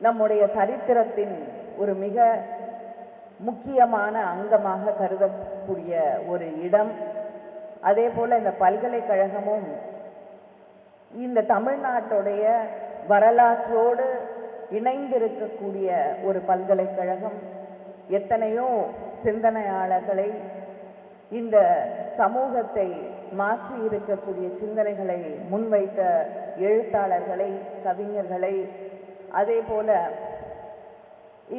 நம்முடைய சரித்திரத்தின் ஒரு மிக முக்கியமான அங்கமாக கருதக்கூடிய ஒரு இடம். அதே போல இந்த பல்கலைக்கழகமும் இந்த தமிழ்நாட்டுடைய வரலாற்றோடு இணைந்திருக்கக்கூடிய ஒரு பல்கலைக்கழகம். எத்தனையோ சிந்தனையாளர்களை, இந்த சமூகத்தை மாற்றி இருக்கக்கூடிய சிந்தனைகளை முன்வைத்த எழுத்தாளர்களை, கவிஞர்களை, அதே போல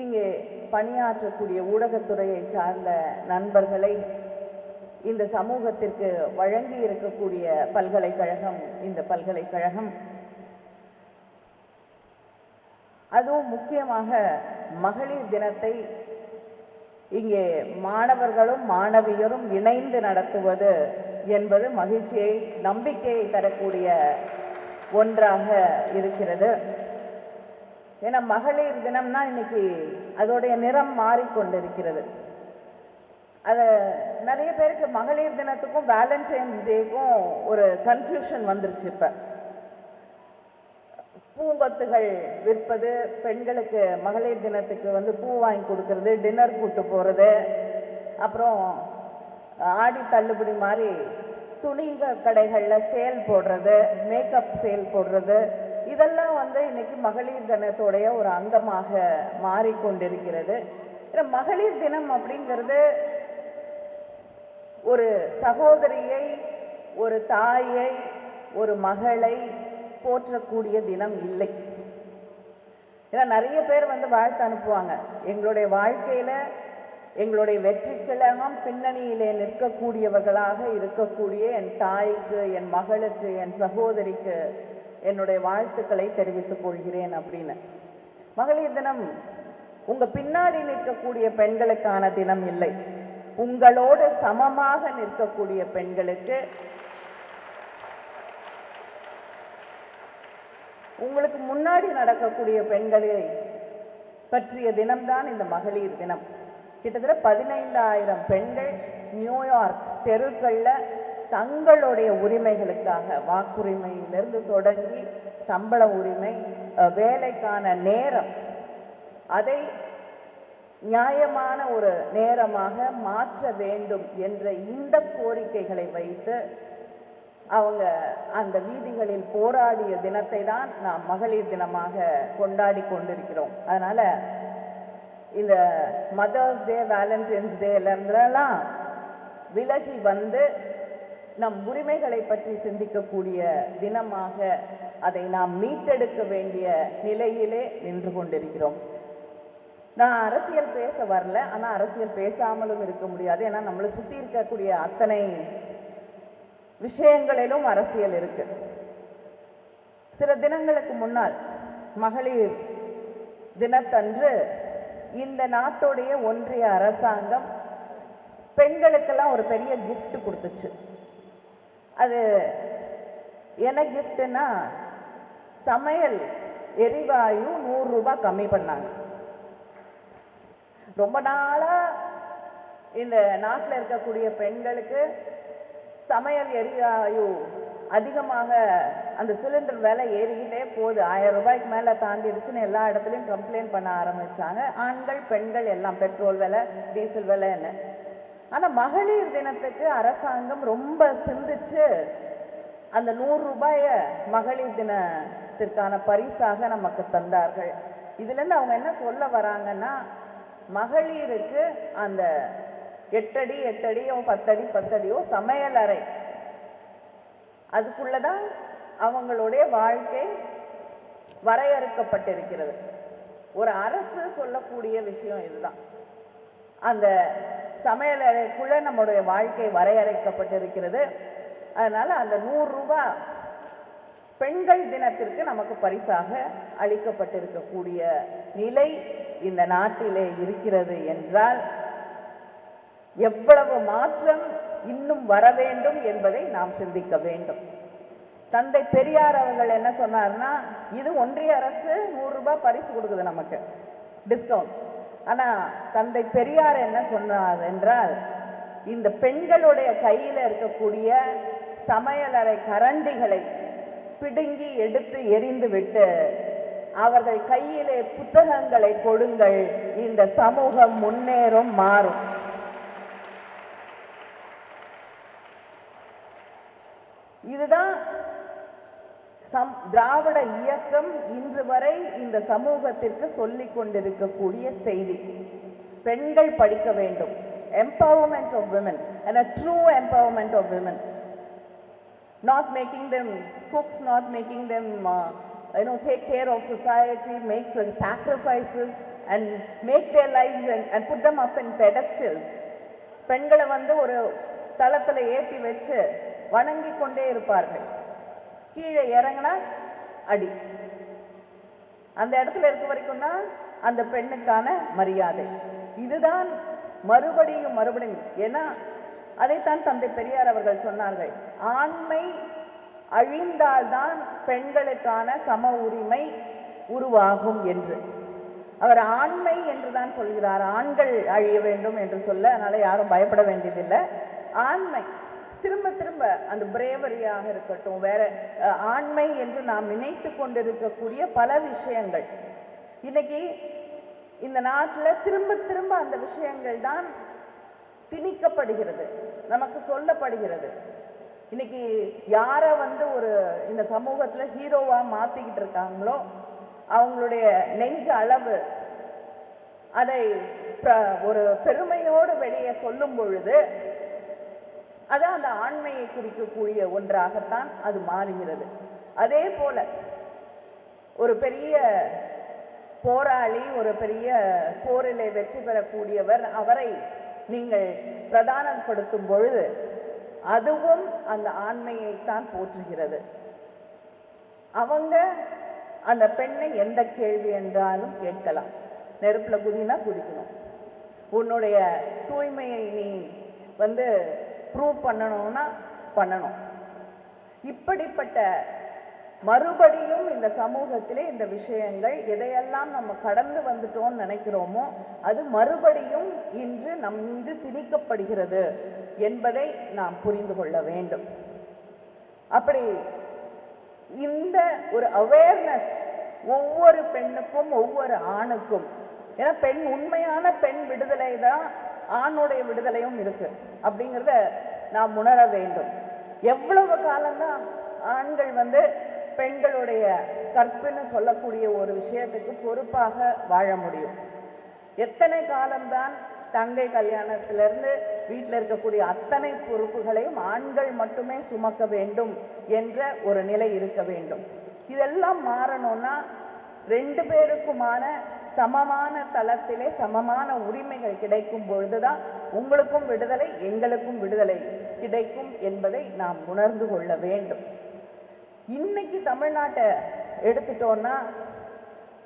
இங்கே பணியாற்றக்கூடிய ஊடகத்துறையை சார்ந்த நண்பர்களை இந்த சமூகத்திற்கு வழங்கி இருக்கக்கூடிய பல்கலைக்கழகம் இந்த பல்கலைக்கழகம். அதுவும் முக்கியமாக மகளிர் தினத்தை இங்கே மாணவர்களும் மாணவியரும் இணைந்து நடத்துவது என்பது மகிழ்ச்சியை, நம்பிக்கையை தரக்கூடிய ஒன்றாக இருக்கிறது. ஏன்னா மகளிர் தினம்னா இன்னைக்கு அதோடைய நிறம் மாறிக்கொண்டிருக்கிறது. அது நிறைய பேருக்கு மகளிர் தினத்துக்கும் வேலண்டைன்ஸ் டேக்கும் ஒரு கன்ஃபியூஷன் வந்துருச்சு. இப்ப பூங்கொத்துகள் விற்பது, பெண்களுக்கு மகளிர் தினத்துக்கு பூ வாங்கி கொடுக்கறது, டின்னர் கூட்டு போறது, அப்புறம் ஆடி தள்ளுபடி மாதிரி துணி கடைகள்ல சேல் போடுறது, மேக்கப் சேல் போடுறது, இதெல்லாம் இன்னைக்கு மகளிர் தினத்துடைய ஒரு அங்கமாக மாறிக்கொண்டிருக்கிறது. மகளிர் தினம் அப்படிங்கிறது ஒரு சகோதரியை, ஒரு தாயை, ஒரு மகளை போற்றக்கூடிய தினம் இல்லை. ஏன்னா நிறைய பேர் வாழ்த்து அனுப்புவாங்க. எங்களுடைய வாழ்க்கையில எங்களுடைய வெற்றிக்கெல்லாம் பின்னணியிலே நிற்கக்கூடியவர்களாக இருக்கக்கூடிய என் தாய்க்கு, என் மகளுக்கு, என் சகோதரிக்கு என்னுடைய வாழ்த்துக்களை தெரிவித்துக் கொள்கிறேன் அப்படின்னு. மகளிர் தினம் உங்க பின்னாடி நிற்கக்கூடிய பெண்களுக்கான தினம் இல்லை. உங்களோடு சமமாக நிற்கக்கூடிய பெண்களுக்கு, உங்களுக்கு முன்னாடி நடக்கக்கூடிய பெண்களை பற்றிய தினம்தான் இந்த மகளிர் தினம். கிட்டத்தட்ட 15,000 பெண்கள் நியூயார்க் தெருக்கள்ல தங்களுடைய உரிமைகளுக்காக, வாக்குரிமையிலிருந்து தொடங்கி சம்பள உரிமை, வேலைக்கான நேரம், அதை நியாயமான ஒரு நேரமாக மாற்ற வேண்டும் என்ற இந்த கோரிக்கைகளை வைத்து அவங்க அந்த வீதிகளில் போராடிய தினத்தை தான் நாம் மகளிர் தினமாக கொண்டாடி கொண்டிருக்கிறோம். அதனால இந்த மதர்ஸ் டே, வேலண்டைன்ஸ் டேலாம் விலகி நம் உரிமைகளை பற்றி சிந்திக்கக்கூடிய தினமாக அதை நாம் மீட்டெடுக்க வேண்டிய நிலையிலே நின்று கொண்டிருக்கிறோம். நான் அரசியல் பேச வரல, ஆனா அரசியல் பேசாமலும் இருக்க முடியாது. ஏன்னா நம்மளை சுத்தி இருக்கக்கூடிய அத்தனை விஷயங்களிலும் அரசியல் இருக்கு. சில தினங்களுக்கு முன்னால் மகளிர் தினத்தன்று இந்த நாட்டுடைய ஒன்றிய அரசாங்கம் பெண்களுக்கெல்லாம் ஒரு பெரிய கிஃப்ட் கொடுத்துச்சு. அது என்ன கிஃப்ட்னா, சமையல் எரிவாயு 100 ரூபாய் கம்மி பண்ணாங்க. ரொம்ப நாளா இந்த நாட்டில் இருக்கக்கூடிய பெண்களுக்கு சமையல் எரிவாயு அதிகமாக அந்த சிலிண்டர் விலை ஏறிக்கிட்டே போகுது. 1000 ரூபாய்க்கு மேலே தாண்டிடுச்சுன்னு எல்லா இடத்துலையும் கம்ப்ளைண்ட் பண்ண ஆரம்பிச்சாங்க. ஆண்கள் பெண்கள் எல்லாம், பெட்ரோல் விலை, டீசல் விலை என்ன. ஆனால் மகளிர் தினத்துக்கு அரசாங்கம் ரொம்ப சிந்திச்சு அந்த 100 ரூபாயை மகளிர் தினத்திற்கான பரிசாக நமக்கு தந்தார்கள். இதுலேருந்து அவங்க என்ன சொல்ல வராங்கன்னா, மகளிருக்கு அந்த 8 அடி 8 அடியோ 10 அடி 10 அடியோ சமையல் அறை, அதுக்குள்ளதான் அவங்களுடைய வாழ்க்கை வரையறுக்கப்பட்டிருக்கிறது. ஒரு அரசு சொல்லக்கூடிய விஷயம் இதுதான். அந்த சமையல் அறைக்குள்ள நம்முடைய வாழ்க்கை வரையறுக்கப்பட்டிருக்கிறது. அதனால அந்த 100 ரூபாய் பெண்கள் தினத்திற்கு நமக்கு பரிசாக அளிக்கப்பட்டிருக்கக்கூடிய நிலை இந்த நாட்டிலே இருக்கிறது என்றால் எவ்வளவு மாற்றம் இன்னும் வர வேண்டும் என்பதை நாம் சிந்திக்க வேண்டும். தந்தை பெரியார் அவர்கள் என்ன சொன்னார்னா, இது ஒன்றிய அரசு 100 ரூபாய் பரிசு கொடுக்குது நமக்கு, டிஸ்கவுண்ட். ஆனா தந்தை பெரியார் என்ன சொன்னார் என்றால், இந்த பெண்களுடைய கையில இருக்கக்கூடிய சமையலறை கரண்டிகளை பிடுங்கி எடுத்து எரிந்து விட்டு அவர்கள் கையிலே புத்தகங்களை கொடுங்கள், இந்த சமூகம் முன்னேறும், மாறும். இதுதான் திராவிட இயக்கம் இன்று வரை இந்த சமூகத்திற்கு சொல்லிக் கொண்டிருக்கக்கூடிய செய்தி. பெண்கள் படிக்க வேண்டும். Empowerment of women and a true empowerment of women. Not making them cooks, not making them take care of society, make sacrifices and make their lives and put them up in pedestals. பெண்களை ஒரு தளத்துல ஏற்றி வச்சு வணங்கி கொண்டே இருப்பார்கள். கீழே இறங்கினா அடி. அந்த இடத்துல இருக்க வரைக்கும் தான் அந்த பெண்ணுக்கான மரியாதை. இதுதான் மறுபடியும் மறுபடியும். ஏன்னா அதைத்தான் தந்தை பெரியார் அவர்கள் சொன்னார்கள், ஆண்மை அழிந்தால்தான் பெண்களுக்கான சம உரிமை உருவாகும் என்று. அவர் ஆண்மை என்றுதான் சொல்கிறார், ஆண்கள் அழிய வேண்டும் என்று சொல்ல. அதனால யாரும் பயப்பட வேண்டியதில்லை. ஆண்மை திரும்ப திரும்ப அந்த பிரேவரியாக இருக்கட்டும், வேற ஆண்மை என்று நாம் நினைத்து கொண்டிருக்கக்கூடிய பல விஷயங்கள் இன்னைக்கு இந்த நாட்டில் திரும்ப திரும்ப அந்த விஷயங்கள் தான் திணிக்கப்படுகிறது, நமக்கு சொல்லப்படுகிறது. இன்னைக்கு யார இந்த சமூகத்துல ஹீரோவா மாத்திக்கிட்டு இருக்காங்களோ அவங்களுடைய நெஞ்ச அளவு அதை ஒரு பெருமையோடு வெளியே சொல்லும் பொழுது அது அந்த ஆண்மையை குறிக்கக்கூடிய ஒன்றாகத்தான் அது மாறுகிறது. அதே போல ஒரு பெரிய போராளி, ஒரு பெரிய போரிலே வெற்றி பெறக்கூடியவர், அவரை நீங்கள் பிரதானப்படுத்தும் பொழுது அதுவும் அந்த ஆண்மையைத்தான் போற்றுகிறது. அவங்க அந்த பெண்ணை எந்த கேள்வி என்றாலும் கேட்கலாம். நெருப்புல குதினா குதிக்கணும், உன்னுடைய தூய்மையை நீ ப்ரூவ் பண்ணணும்னா பண்ணணும். இப்படிப்பட்ட மறுபடியும் இந்த சமூகத்திலே இந்த விஷயங்கள் எதையெல்லாம் நம்ம கடந்து வந்துட்டோம்னு நினைக்கிறோமோ அது மறுபடியும் இன்று நம் மீது திணிக்கப்படுகிறது என்பதை நாம் புரிந்து கொள்ள வேண்டும். அப்படி இந்த ஒரு அவேர்னஸ் ஒவ்வொரு பெண்ணுக்கும் ஒவ்வொரு ஆணுக்கும், ஏன்னா பெண் உண்மையான பெண் விடுதலை தான் ஆணுடைய விடுதலையும் இருக்கு அப்படிங்கிறத நாம் உணர வேண்டும். எவ்வளவு காலம்தான் ஆண்கள் பெண்களுடைய கற்புன்னு சொல்லக்கூடிய ஒரு விஷயத்துக்கு பொறுப்பாக வாழ முடியும்? எத்தனை காலம்தான் தங்கை கல்யாணத்திலிருந்து வீட்டில் இருக்கக்கூடிய அத்தனை பொறுப்புகளையும் ஆண்கள் மட்டுமே சுமக்க வேண்டும் என்ற ஒரு நிலை இருக்க வேண்டும். இதெல்லாம் மாறணும்னா ரெண்டு பேருக்குமான சமமான தளத்திலே சமமான உரிமைகள் கிடைக்கும் பொழுதுதான் உங்களுக்கும் விடுதலை, எங்களுக்கும் விடுதலை கிடைக்கும் என்பதை நாம் உணர்ந்து கொள்ள வேண்டும். இன்னைக்கு தமிழ்நாட்டை எடுத்துட்டோம்னா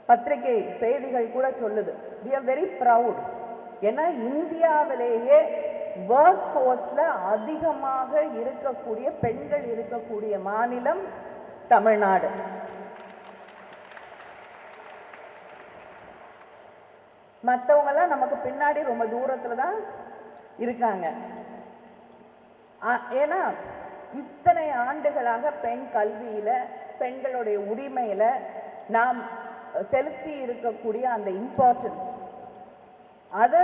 பத்திரிகை செய்திகள் கூட சொல்லுது, we are very proud. ஏன்னா இந்தியாவிலேயே ஒர்க் ஃபோர்ஸ்ல அதிகமாக இருக்கக்கூடிய பெண்கள் இருக்கக்கூடிய மாநிலம் தமிழ்நாடு. மற்றவங்கெல்லாம் நமக்கு பின்னாடி ரொம்ப தூரத்துல தான் இருக்காங்க. ஏன்னா இத்தனை ஆண்டுகளாக பெண் கல்வியில பெண்களுடைய உரிமையில நாம் செலுத்தி இருக்கக்கூடிய அந்த இம்பார்ட்டன்ஸ் அது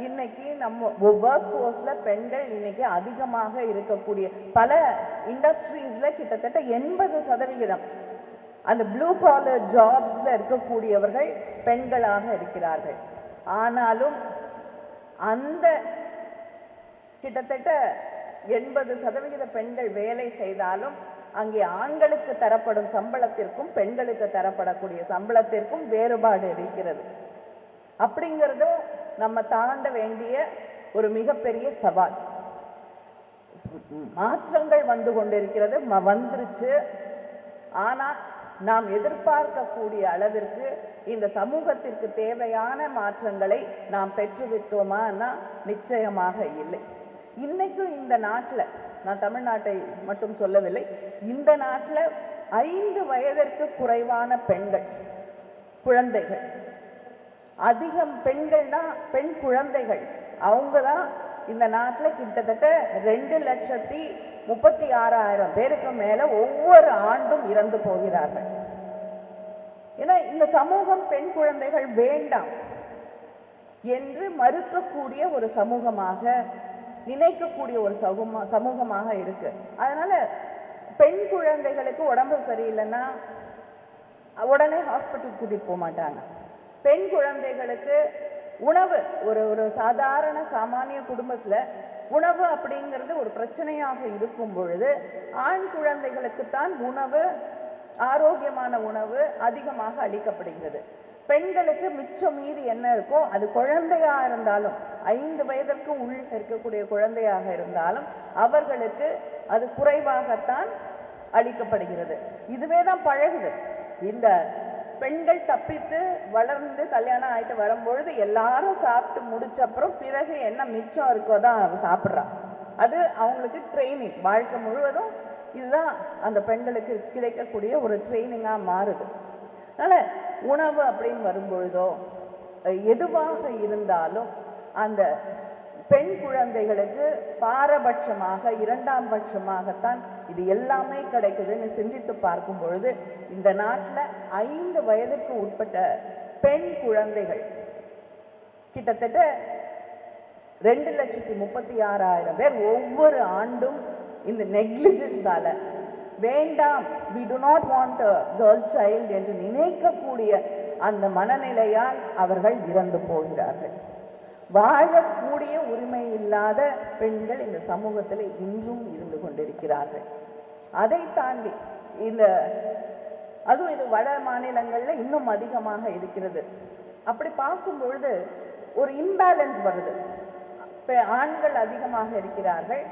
இன்னைக்கு நம்ம ஒர்க் ஃபோர்ஸ்ல பெண்கள் இன்னைக்கு அதிகமாக இருக்கக்கூடிய பல இண்டஸ்ட்ரீஸ்ல கிட்டத்தட்ட 80% அந்த ப்ளூ காலர் ஜாப்ஸ்ல இருக்கக்கூடியவர்கள் பெண்களாக இருக்கிறார்கள். ஆனாலும் அந்த கிட்டத்தட்ட 80% பெண்கள் வேலை செய்தாலும் அங்கே ஆண்களுக்கு தரப்படும் சம்பளத்திற்கும் பெண்களுக்கு தரப்படக்கூடிய சம்பளத்திற்கும் வேறுபாடு இருக்கிறது. அப்படிங்கிறதும் நம்ம தாண்ட வேண்டிய ஒரு மிகப்பெரிய சவால். மாற்றங்கள் வந்து கொண்டிருக்கிறது, வந்துருச்சு. ஆனா நாம் எதிர்பார்க்கக்கூடிய அளவிற்கு இந்த சமூகத்திற்கு தேவையான மாற்றங்களை நாம் பெற்றுவிட்டோமானா நிச்சயமாக இல்லை. இன்னைக்கும் இந்த நாட்டில், நான் தமிழ்நாட்டை மட்டும் சொல்லவில்லை, இந்த நாட்டில் 5 வயதிற்கு குறைவான பெண்கள் குழந்தைகள் அதிகம். பெண்கள் தான், பெண் குழந்தைகள் அவங்க தான் இந்த நாட்டில் கிட்டத்தட்ட 2,36,000 பேருக்கு மேல ஒவ்வொரு ஆண்டும் இறந்து போகிறார்கள். ஏன்னா இந்த சமூகம் பெண் குழந்தைகள் வேண்டாம் என்று மறுக்கக்கூடிய ஒரு சமூகமாக, நினைக்கக்கூடிய ஒரு சமூகமாக இருக்கு. அதனால பெண் குழந்தைகளுக்கு உடம்பு சரியில்லைன்னா உடனே ஹாஸ்பிட்டல் கூட்டிட்டு போக மாட்டாங்க. பெண் குழந்தைகளுக்கு உணவு, ஒரு சாதாரண சாமானிய குடும்பத்துல உணவு அப்படிங்கிறது ஒரு பிரச்சனையாக இருக்கும் பொழுது ஆண் குழந்தைகளுக்குத்தான் உணவு, ஆரோக்கியமான உணவு அதிகமாக அளிக்கப்படுகிறது. பெண்களுக்கு மிச்சம் மீறி என்ன இருக்கோ அது குழந்தையா இருந்தாலும், 5 வயதிற்கு உள்ள இருக்கக்கூடிய குழந்தையாக இருந்தாலும் அவர்களுக்கு அது குறைவாகத்தான் அளிக்கப்படுகிறது. இதுவே தான் பழகுது. இந்த பெண்கள் தப்பித்து வளர்ந்து கல்யாணம் ஆயிட்டு வரும்பொழுது எல்லாரும் சாப்பிட்டு முடிச்ச அப்புறம் பிறகு என்ன மிச்சம் இருக்கோ தான் அவங்க சாப்பிட்றான். அது அவங்களுக்கு ட்ரைனிங், வாழ்க்கை முழுவதும் இதுதான் அந்த பெண்களுக்கு கிடைக்கக்கூடிய ஒரு ட்ரைனிங்கா மாறுது. அதனால உணவு அப்படின்னு வரும்பொழுதோ எதுவாக இருந்தாலும் அந்த பெண் குழந்தைகளுக்கு பாரபட்சமாக, 2ஆம் பட்சமாகத்தான் இது எல்லாமே கிடைக்குதுன்னு சிந்தித்து பார்க்கும் பொழுது இந்த நாட்டில் 5 வயதுக்கு உட்பட்ட பெண் குழந்தைகள் கிட்டத்தட்ட 2,36,000 பேர் ஒவ்வொரு ஆண்டும் இந்த நெக்லிஜென்ஸால வேண்டாம், we do not want a girl child என்று நினைக்கக்கூடிய அந்த மனநிலையால் அவர்கள் இறந்து போகிறார்கள். வாழக்கூடிய உரிமை இல்லாத பெண்கள் இந்த சமூகத்தில் இன்றும் இருந்து கொண்டிருக்கிறார்கள். அதை தாண்டி அதுவும் இது வட மாநிலங்கள்ல இன்னும் அதிகமாக இருக்கிறது. அப்படி பார்க்கும் பொழுது ஒரு இம்பேலன்ஸ் வருது. ஆண்கள் அதிகமாக இருக்கிறார்கள்,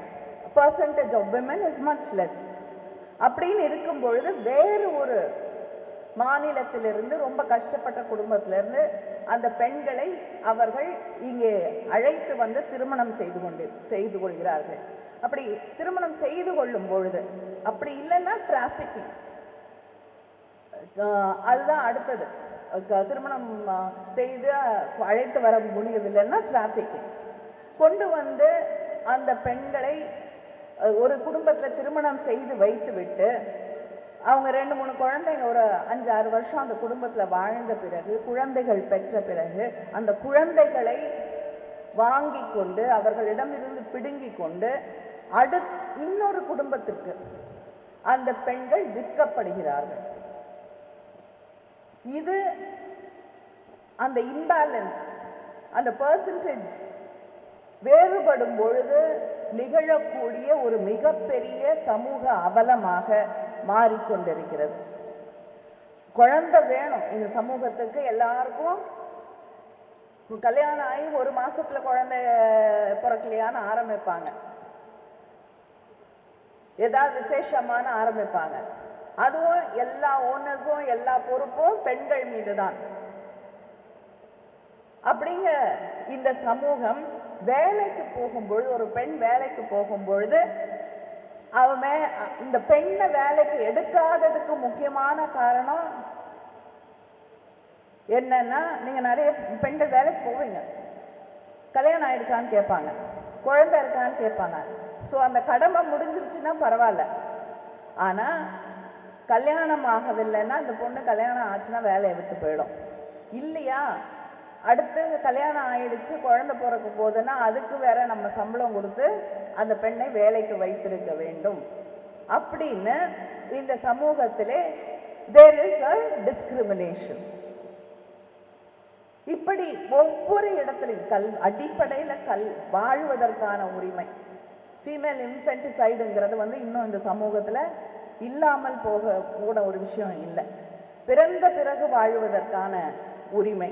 percentage of women is much less. அப்படின்னு இருக்கும் பொழுது வேறு ஒரு மாநிலத்திலிருந்து, ரொம்ப கஷ்டப்பட்ட குடும்பத்திலிருந்து அந்த பெண்களை அவர்கள் இங்கே அழைத்து வந்து திருமணம் செய்து கொள்கிறார்கள். அப்படி திருமணம் செய்து கொள்ளும் பொழுது, அப்படி இல்லைன்னா டிராபிக்கிங், அதுதான் அடுத்தது. திருமணம் செய்து அழைத்து வர முடியவில்லைன்னா டிராபிக்கிங் கொண்டு வந்து அந்த பெண்களை ஒரு குடும்பத்தில் திருமணம் செய்து வைத்து விட்டு அவங்க 2-3 குழந்தைங்க ஒரு 5-6 வருஷம் அந்த குடும்பத்தில் வாழ்ந்த பிறகு, குழந்தைகள் பெற்ற பிறகு அந்த குழந்தைகளை வாங்கி கொண்டு அவர்களிடமிருந்து பிடுங்கி கொண்டு இன்னொரு குடும்பத்திற்கு அந்த பெண்கள் விற்கப்படுகிறார்கள். இது அந்த இம்பேலன்ஸ், அந்த பெர்சன்டேஜ் வேறுபடும் பொழுது நிகழக்கூடிய ஒரு மிகப்பெரிய சமூக அவலமாக மாறிக்கொண்டிருக்கிறது. குழந்தை வேணும் இந்த சமூகத்துக்கு. எல்லாருக்கும் கல்யாணம் ஆகி 1 மாசத்துல குழந்தை பிறக்கலையான்னு ஆரம்பிப்பாங்க, ஏதாவது விசேஷமான ஆரம்பிப்பாங்க. அதுவும் எல்லா ஓனர்ஸும் எல்லா பொறுப்பும் பெண்கள் மீது தான். அப்படிங்க இந்த சமூகம் வேலைக்கு போகும்பொழுது, ஒரு பெண் வேலைக்கு போகும்பொழுது இந்த பெண்ணை வேலைக்கு எடுக்காததுக்கு முக்கியமான காரணம் என்னன்னா, நீங்க நிறைய பெண்கள் வேலைக்கு போவீங்க, கல்யாணம் ஆயிடுச்சான்னு கேட்பாங்க, குழந்தை இருக்கான்னு கேட்பாங்க. ஸோ அந்த கடமை முடிஞ்சிருச்சுன்னா பரவாயில்ல. ஆனா கல்யாணம் ஆகவில்லைன்னா அந்த பொண்ணு கல்யாணம் ஆச்சுன்னா வேலையை விட்டு போயிடும் இல்லையா. அடுத்து கல்யாணம் ஆயிடுச்சு, குழந்தை பிறக்க போகுதுன்னா அதுக்கு வேற நம்ம சம்பளம் கொடுத்து அந்த பெண்ணை வேலைக்கு வைத்திருக்க வேண்டும் அப்படின்னு இந்த சமூகத்திலே there is a discrimination. இப்படி ஒவ்வொரு இடத்திலும் அடிப்படையில் வாழ்வதற்கான உரிமை, ஃபீமேல் இன்ஃபென்டிசைடுங்கிறது இன்னும் இந்த சமூகத்தில் இல்லாமல் போக கூட ஒரு விஷயம் இல்லை. பிறந்த பிறகு வாழ்வதற்கான உரிமை,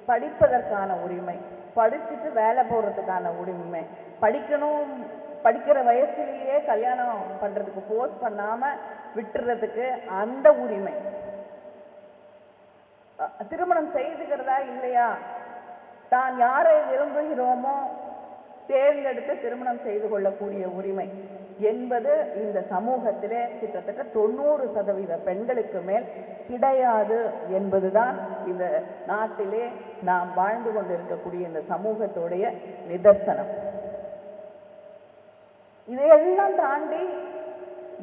படிப்பதற்கான உரிமை, படிச்சுட்டு வேலை போடுறதுக்கான உரிமை, படிக்கிற வயசுலேயே கல்யாணம் பண்றதுக்கு ஃபோர்ஸ் பண்ணாம விட்டுறதுக்கு அந்த உரிமை, திருமணம் செய்துக்கிறதா இல்லையா தான் யாரை விரும்புகிறோமோ தேர்ந்தெடுத்து திருமணம் செய்து கொள்ளக்கூடிய உரிமை என்பது இந்த சமூகத்திலே கிட்டத்தட்ட 90% பெண்களுக்கு மேல் கிடையாது என்பதுதான் இந்த நாட்டிலே நாம் வாழ்ந்து கொண்டிருக்கக்கூடிய இந்த சமூகத்துடைய நிதர்சனம். இதையெல்லாம் தாண்டி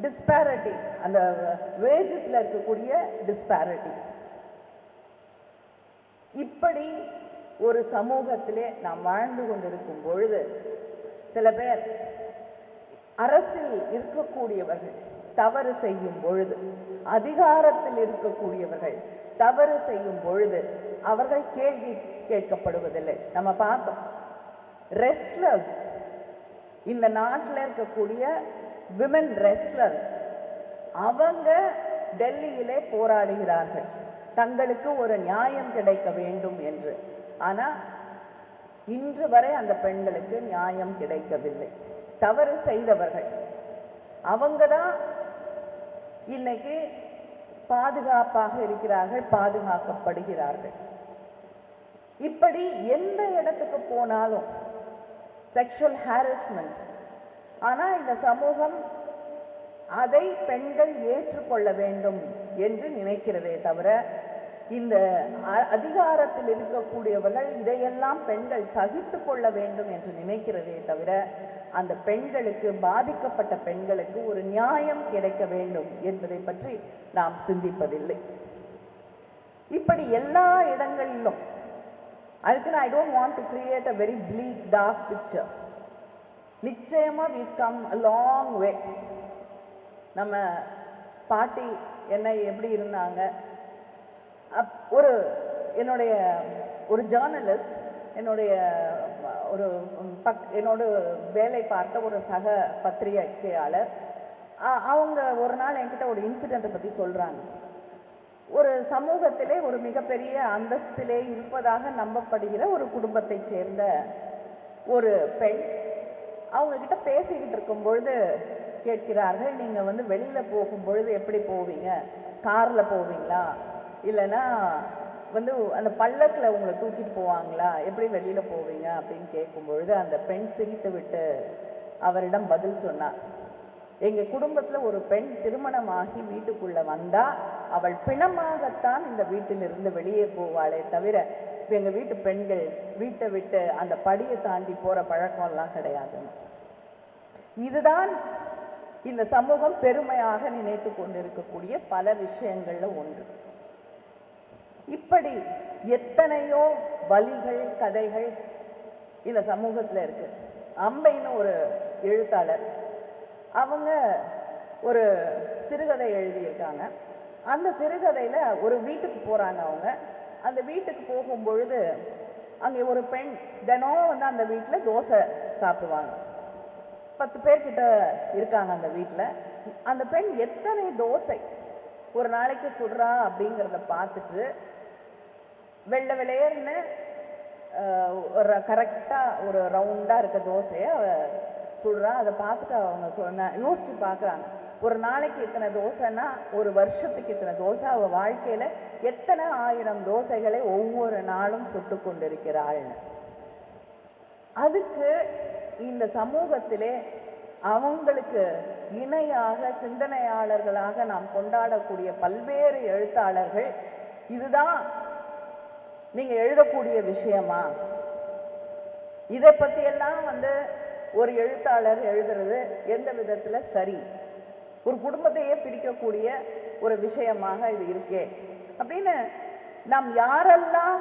டிஸ்பாரிட்டி, அந்த வேஜஸ்ல இருக்கக்கூடிய டிஸ்பாரிட்டி, இப்படி ஒரு சமூகத்திலே நாம் வாழ்ந்து கொண்டிருக்கும் பொழுது சில பேர் அரசில் இருக்கக்கூடியவர்கள் தவறு செய்யும் பொழுது, அதிகாரத்தில் இருக்கக்கூடியவர்கள் தவறு செய்யும் பொழுது அவர்கள் கேள்வி கேட்கப்படுவதில்லை. நம்ம பார்த்தோம், ரெஸ்லர்ஸ், இந்த நாட்டில் இருக்கக்கூடிய விமன் ரெஸ்லர்ஸ், அவங்க டெல்லியிலே போராடுகிறார்கள் தங்களுக்கு ஒரு நியாயம் கிடைக்க வேண்டும் என்று. ஆனா இன்று வரை அந்த பெண்களுக்கு நியாயம் கிடைக்கவில்லை. தவறு செய்தவர்கள் அவங்க தான் இன்னைக்கு பாதுகாப்பாக இருக்கிறார்கள், பாதுகாக்கப்படுகிறார்கள். இப்படி எந்த இடத்துக்கு போனாலும் செக்ஷுவல் ஹாரஸ்மெண்ட். ஆனா இந்த சமூகம் அதை பெண்கள் ஏற்றுக்கொள்ள வேண்டும் என்று நினைக்கிறதே தவிர, இந்த அதிகாரத்தில் இருக்கக்கூடியவர்கள் இதையெல்லாம் பெண்கள் சகித்து கொள்ள வேண்டும் என்று நினைக்கிறதே தவிர, அந்த பெண்களுக்கு, பாதிக்கப்பட்ட பெண்களுக்கு ஒரு நியாயம் கிடைக்க வேண்டும் என்பதை பற்றி நாம் சிந்திப்பதில்லை. இப்படி எல்லா இடங்களிலும், அதுக்கு I don't want to create a very bleak dark picture. நிச்சயமா we've come a long way. நம்ம பாட்டி என்ன எப்படி இருந்தாங்க, என்னுடைய ஒரு ஜேர்னலிஸ்ட், என்னோட வேலை பார்த்த ஒரு சக பத்திரிகையாளர், அவங்க ஒரு நாள் என்கிட்ட ஒரு இன்சிடென்ட்டை பற்றி சொல்கிறாங்க. ஒரு சமூகத்திலே ஒரு மிகப்பெரிய அந்தஸ்திலே இருப்பதாக நம்பப்படுகிற ஒரு குடும்பத்தை சேர்ந்த ஒரு பெண் அவங்க கிட்ட பேசிக்கிட்டு இருக்கும் பொழுது கேட்கிறார்கள், நீங்கள் வெளியில் போகும் பொழுது எப்படி போவீங்க? காரில் போவீங்களா, இல்லைன்னா அந்த பல்லக்கில் உங்களை தூக்கிட்டு போவாங்களா, எப்படி வெளியில் போவீங்க அப்படின்னு கேட்கும் பொழுது அந்த பெண் சிரித்து விட்டு அவரிடம் பதில் சொன்னார், எங்கள் குடும்பத்தில் ஒரு பெண் திருமணமாகி வீட்டுக்குள்ளே வந்தால் அவள் பிணமாகத்தான் இந்த வீட்டிலிருந்து வெளியே போவாளே தவிர, எங்கள் வீட்டு பெண்கள் வீட்டை விட்டு அந்த படியை தாண்டி போகிற பழக்கம்லாம் கிடையாது. இதுதான் இந்த சமூகம் பெருமையாக நினைத்து கொண்டிருக்கக்கூடிய பல விஷயங்கள்ல ஒன்று. இப்படி எத்தனையோ வலிகள், கதைகள் இந்த சமூகத்தில் இருக்கு. அம்பைன்னு ஒரு எழுத்தாளர், அவங்க ஒரு சிறுகதை எழுதியிருக்காங்க. அந்த சிறுகதையில் ஒரு வீட்டுக்கு போகிறாங்க. அவங்க அந்த வீட்டுக்கு போகும் பொழுது அங்கே ஒரு பெண் தினம் அந்த வீட்டில் தோசை சாப்பிடுவாங்க. 10 பேர்கிட்ட இருக்காங்க அந்த வீட்டில். அந்த பெண் எத்தனை தோசை ஒரு நாளைக்கு சுடுறா அப்படிங்கிறத பார்த்துட்டு வெள்ளை வெளையர்னு ஒரு கரெக்டாக ஒரு ரவுண்டாக இருக்க தோசையை சுடுறா. அதை பார்த்துட்டு அவங்க யோசிச்சு பார்க்குறாங்க, ஒரு நாளைக்கு இத்தனை தோசைன்னா ஒரு வருஷத்துக்கு இத்தனை தோசை, அவள் வாழ்க்கையில் எத்தனை 1000 தோசைகளை ஒவ்வொரு நாளும் சுட்டு கொண்டிருக்கிறாள்னு. அதுக்கு இந்த சமூகத்திலே அவங்களுக்கு இணையாக சிந்தனையாளர்களாக நாம் கொண்டாடக்கூடிய பல்வேறு எழுத்தாளர்கள், இதுதான் நீங்க எழுதக்கூடிய விஷயமா, இதை பற்றியெல்லாம் ஒரு எழுத்தாளர் எழுதுறது எந்த விதத்தில் சரி, ஒரு குடும்பத்தையே பிரிக்கக்கூடிய ஒரு விஷயமாக இது இருக்கே அப்படின்னு நாம் யாரெல்லாம்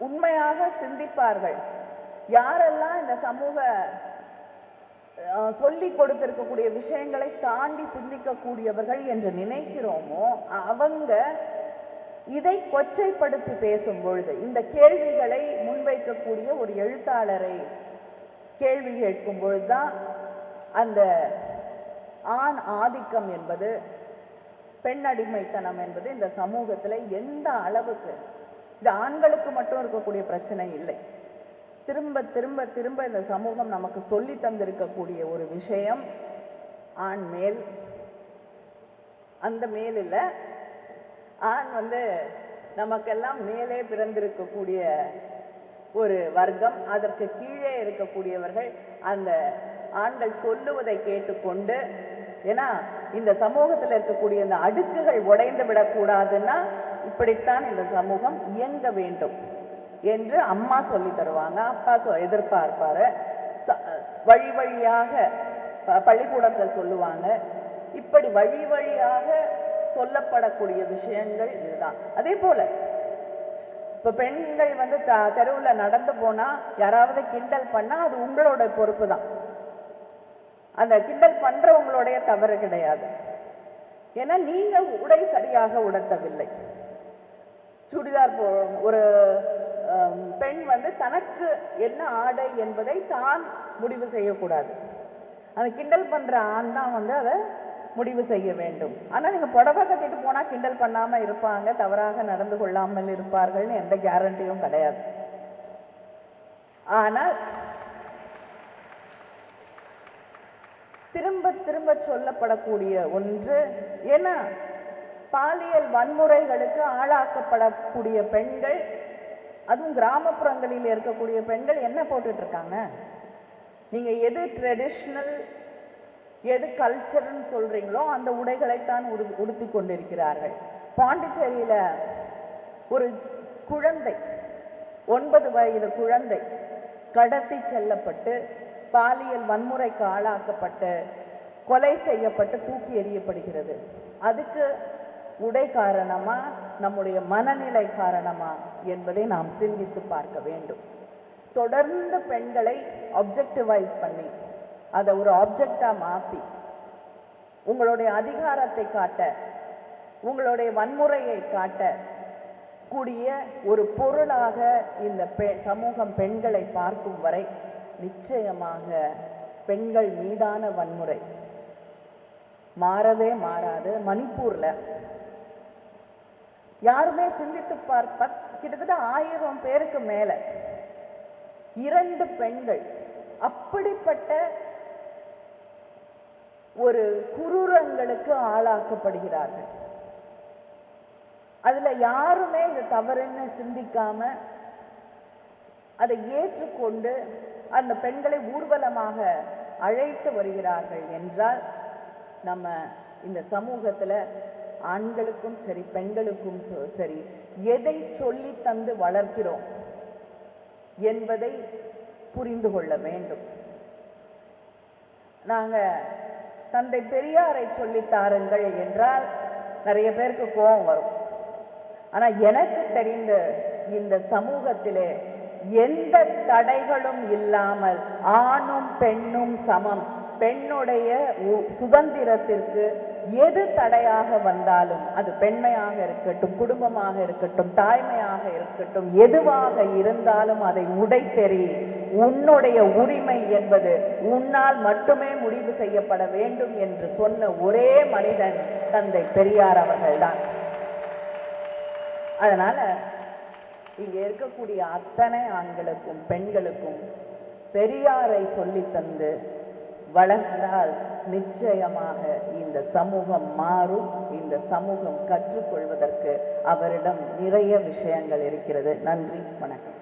உண்மையாக சிந்திப்பார்கள், யாரெல்லாம் இந்த சமூக சொல்லி கொடுத்திருக்கக்கூடிய விஷயங்களை தாண்டி சிந்திக்கக்கூடியவர்கள் என்று நினைக்கிறோமோ, அவங்க இதை கொச்சைப்படுத்தி பேசும் பொழுது, இந்த கேள்விகளை முன்வைக்கக்கூடிய ஒரு எழுத்தாளரை கேள்வி கேட்கும் பொழுதுதான் அந்த ஆண் ஆதிக்கம் என்பது, பெண் அடிமைத்தனம் என்பது இந்த சமூகத்தில் எந்த அளவுக்கு, இது ஆண்களுக்கு மட்டும் இருக்கக்கூடிய பிரச்சனை இல்லை, திரும்ப திரும்ப திரும்ப இந்த சமூகம் நமக்கு சொல்லி தந்திருக்கக்கூடிய ஒரு விஷயம், ஆண் மேல், அந்த மேல் இல்லை, ஆண் நமக்கெல்லாம் மேலே பிறந்திருக்கக்கூடிய ஒரு வர்க்கம், அதற்கு கீழே இருக்கக்கூடியவர்கள் அந்த ஆண்கள் சொல்லுவதை கேட்டுக்கொண்டு, ஏன்னா இந்த சமூகத்தில் இருக்கக்கூடிய இந்த அடுக்குகள் உடைந்து விடக்கூடாதுன்னா இப்படித்தான் இந்த சமூகம் இயங்க வேண்டும் என்று அம்மா சொல்லி தருவாங்க, அப்பா எதிர்பார்ப்பாரு, வழி வழியாக பள்ளிக்கூடத்தில் சொல்லுவாங்க. இப்படி வழி வழியாக சொல்லப்படக்கூடிய விஷயங்கள் இதுதான். அதே போல இப்ப பெண்கள் வந்து தெருவுல நடந்து போனா யாராவது கிண்டல் பண்ணா அது உங்களோட பொறுப்பு தான். அந்த கிண்டல் பண்றவங்களுடைய தவறு கிடையாது. ஏன்னா நீங்க உடை சரியாக உடுத்தவில்லை. சுடிதார் ஒரு பெண் வந்து தனக்கு என்ன ஆடை என்பதை தான் முடிவு செய்யக்கூடாது. அந்த கிண்டல் பண்ற ஆண் தான் வந்து அதை முடிவு செய்ய வேண்டும். ஆனா நீங்க புடவை கட்டிட்டு போனா கிண்டல் பண்ணாம இருப்பாங்க, தவறாக நடந்து கொள்ளாமல் இருப்பார்கள்னு எந்த கேரண்டியும் கிடையாது. ஆனால் திரும்ப திரும்ப சொல்லப்படக்கூடிய ஒன்று, ஏன்னா பாலியல் வன்முறைகளுக்கு ஆளாக்கப்படக்கூடிய பெண்கள், அதுவும் கிராமப்புறங்களில் இருக்கக்கூடிய பெண்கள் என்ன போட்டுட்டு இருக்காங்க? நீங்க எது ட்ரெடிஷ்னல் எது கல்ச்சர்னு சொல்றீங்களோ அந்த உடைகளைத்தான் உடுத்தி கொண்டிருக்கிறார்கள். பாண்டிச்சேரியில ஒரு குழந்தை, 9 வயது குழந்தை கடத்தி செல்லப்பட்டு பாலியல் வன்முறைக்கு ஆளாக்கப்பட்டு கொலை செய்யப்பட்டு தூக்கி எறியப்படுகிறது. அதுக்கு உடை காரணமா, நம்முடைய மனநிலை காரணமா என்பதை நாம் சிந்தித்து பார்க்க வேண்டும். தொடர்ந்து பெண்களை ஆப்ஜெக்டிவைஸ் பண்ணி அதை ஒரு ஆப்ஜெக்டா மாற்றி உங்களுடைய அதிகாரத்தை காட்ட, உங்களுடைய வன்முறையை காட்ட கூடிய ஒரு பொருளாக இந்த சமூகம் பெண்களை பார்க்கும் வரை நிச்சயமாக பெண்கள் மீதான வன்முறை மாறவே மாறாது. மணிப்பூர்ல யாருமே சிந்தித்து பார்ப்ப, கிட்டத்தட்ட 1000 பேருக்கு மேல 2 பெண்கள் அப்படிப்பட்ட ஒரு குரூரங்களுக்கு ஆளாக்கப்படுகிறார்கள். அதுல யாருமே இது தவறுன்னு சிந்திக்காம அதை ஏற்றுக்கொண்டு அந்த பெண்களை ஊர்வலமாக அழைத்து வருகிறார்கள் என்றால், நம்ம இந்த சமூகத்துல ஆண்களுக்கும் சரி பெண்களுக்கும் சரி எதை சொல்லி தந்து வளர்க்கிறோம் என்பதை புரிந்து கொள்ள வேண்டும். நாங்க தந்தை பெரியாரை சொல்லித்தாருங்கள் என்றால் நிறைய பேருக்கு கோபம் வரும். ஆனா எனக்கு தெரிந்த இந்த சமூகத்திலே எந்த தடைகளும் இல்லாமல் ஆணும் பெண்ணும் சமம், பெண்ணுடைய சுதந்திரத்திற்கு எது தடையாக வந்தாலும், அது பெண்மையாக இருக்கட்டும், குடும்பமாக இருக்கட்டும், தாய்மையாக இருக்கட்டும், எதுவாக இருந்தாலும் அதை உடைத்தெறி, உன்னுடைய உரிமை என்பது உன்னால் மட்டுமே முடிவு செய்யப்பட வேண்டும் என்று சொன்ன ஒரே மனிதன் தந்தை பெரியார் அவர்கள்தான். அதனால இங்க இருக்கக்கூடிய அத்தனை ஆண்களுக்கும் பெண்களுக்கும் பெரியாரை சொல்லி தந்து வளர்ந்தால் நிச்சயமாக இந்த சமூகம் மாறும். இந்த சமூகம் கற்றுக்கொள்வதற்கு அவரிடம் நிறைய விஷயங்கள் இருக்கிறது. நன்றி, வணக்கம்.